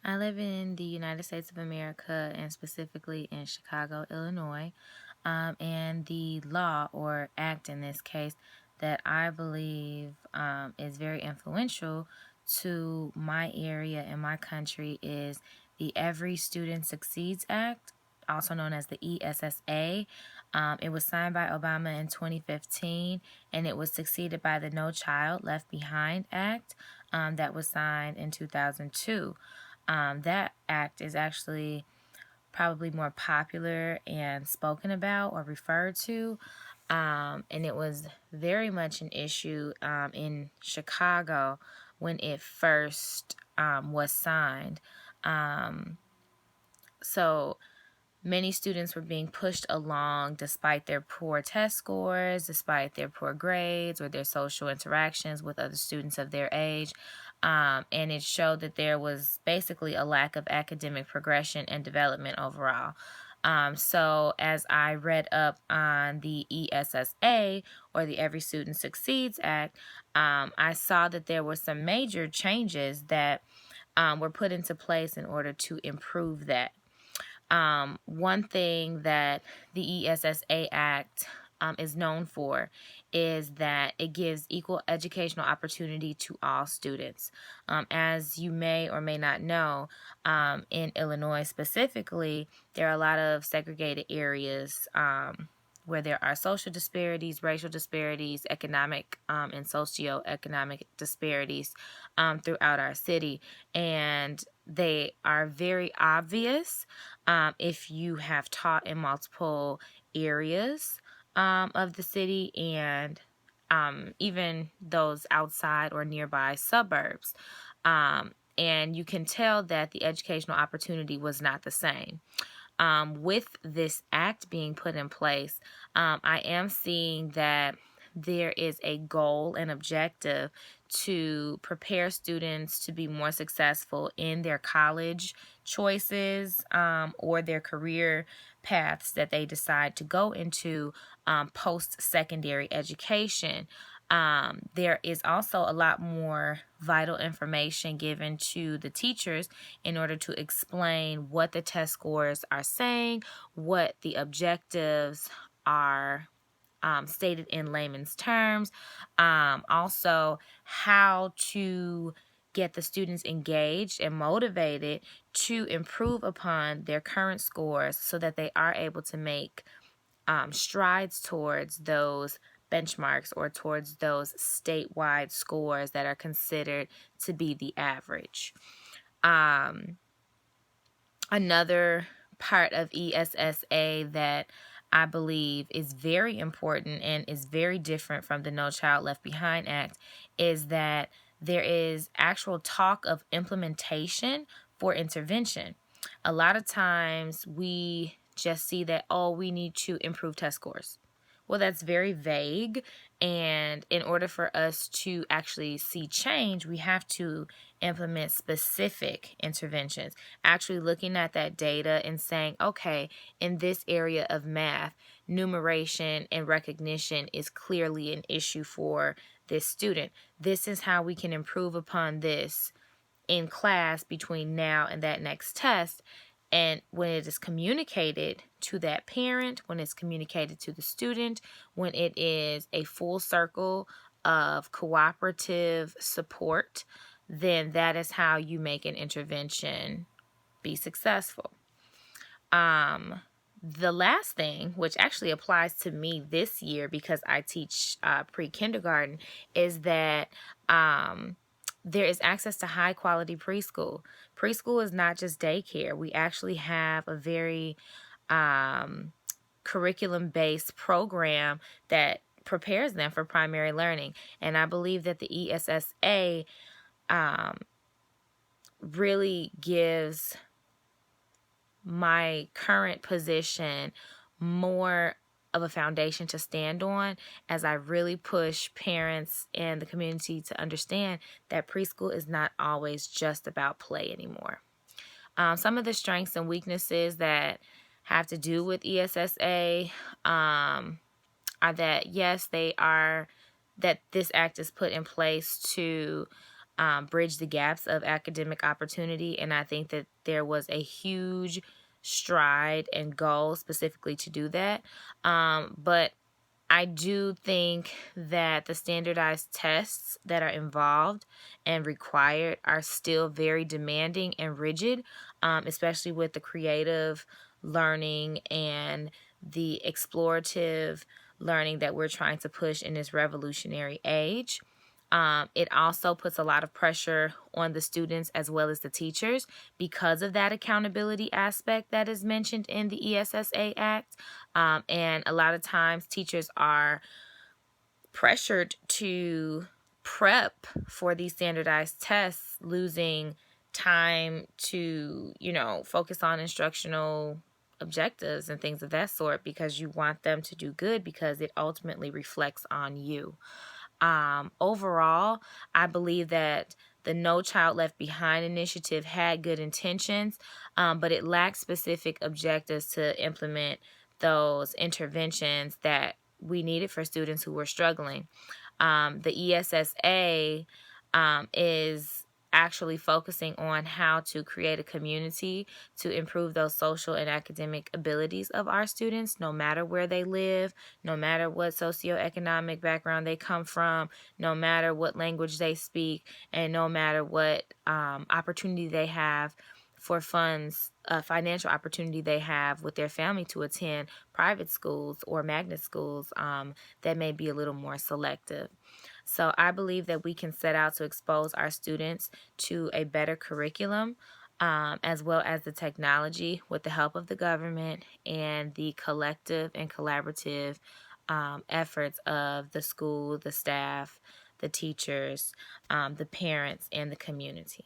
I live in the United States of America and specifically in Chicago, Illinois. And the law or act in this case that I believe is very influential to my area and my country is the Every Student Succeeds Act, also known as the ESSA. It was signed by Obama in 2015, and it was succeeded by the No Child Left Behind Act that was signed in 2002. That act is actually probably more popular and spoken about or referred to. And it was very much an issue in Chicago when it first was signed. So many students were being pushed along despite their poor test scores, despite their poor grades, or their social interactions with other students of their age. And it showed that there was basically a lack of academic progression and development overall. So as I read up on the ESSA, or the Every Student Succeeds Act, I saw that there were some major changes that were put into place in order to improve that. One thing that the ESSA Act is known for is that it gives equal educational opportunity to all students. As you may or may not know, in Illinois specifically, there are a lot of segregated areas where there are social disparities, racial disparities, economic and socioeconomic disparities throughout our city. And they are very obvious if you have taught in multiple areas of the city and even those outside or nearby suburbs. And you can tell that the educational opportunity was not the same. With this act being put in place, I am seeing that there is a goal and objective to prepare students to be more successful in their college choices or their career paths that they decide to go into post-secondary education. There is also a lot more vital information given to the teachers in order to explain what the test scores are saying, what the objectives are stated in layman's terms, also how to get the students engaged and motivated to improve upon their current scores so that they are able to make strides towards those benchmarks or towards those statewide scores that are considered to be the average. Another part of ESSA that I believe is very important and is very different from the No Child Left Behind Act is that there is actual talk of implementation for intervention. A lot of times we just see that, oh, we need to improve test scores. Well, that's very vague, and in order for us to actually see change, we have to implement specific interventions. Actually looking at that data and saying, okay, in this area of math, numeration and recognition is clearly an issue for this student. This is how we can improve upon this in class between now and that next test. And when it is communicated to that parent, when it's communicated to the student, when it is a full circle of cooperative support, then that is how you make an intervention be successful. The last thing, which actually applies to me this year because I teach pre-kindergarten, is that there is access to high quality preschool. Preschool is not just daycare. We actually have a very curriculum-based program that prepares them for primary learning. And I believe that the ESSA really gives my current position more of a foundation to stand on as I really push parents and the community to understand that preschool is not always just about play anymore. Some of the strengths and weaknesses that have to do with ESSA are that, yes, that this act is put in place to bridge the gaps of academic opportunity. And I think that there was a huge stride and goal specifically to do that. But I do think that the standardized tests that are involved and required are still very demanding and rigid, especially with the creative learning and the explorative learning that we're trying to push in this revolutionary age. It also puts a lot of pressure on the students as well as the teachers because of that accountability aspect that is mentioned in the ESSA Act. And a lot of times teachers are pressured to prep for these standardized tests, losing time to, focus on instructional objectives and things of that sort because you want them to do good because it ultimately reflects on you. Overall, I believe that the No Child Left Behind initiative had good intentions, but it lacked specific objectives to implement those interventions that we needed for students who were struggling. The ESSA is actually focusing on how to create a community to improve those social and academic abilities of our students, no matter where they live, no matter what socioeconomic background they come from, no matter what language they speak, and no matter what opportunity they have for funds, financial opportunity they have with their family to attend private schools or magnet schools that may be a little more selective. So I believe that we can set out to expose our students to a better curriculum, as well as the technology with the help of the government and the collective and collaborative efforts of the school, the staff, the teachers, the parents, and the community.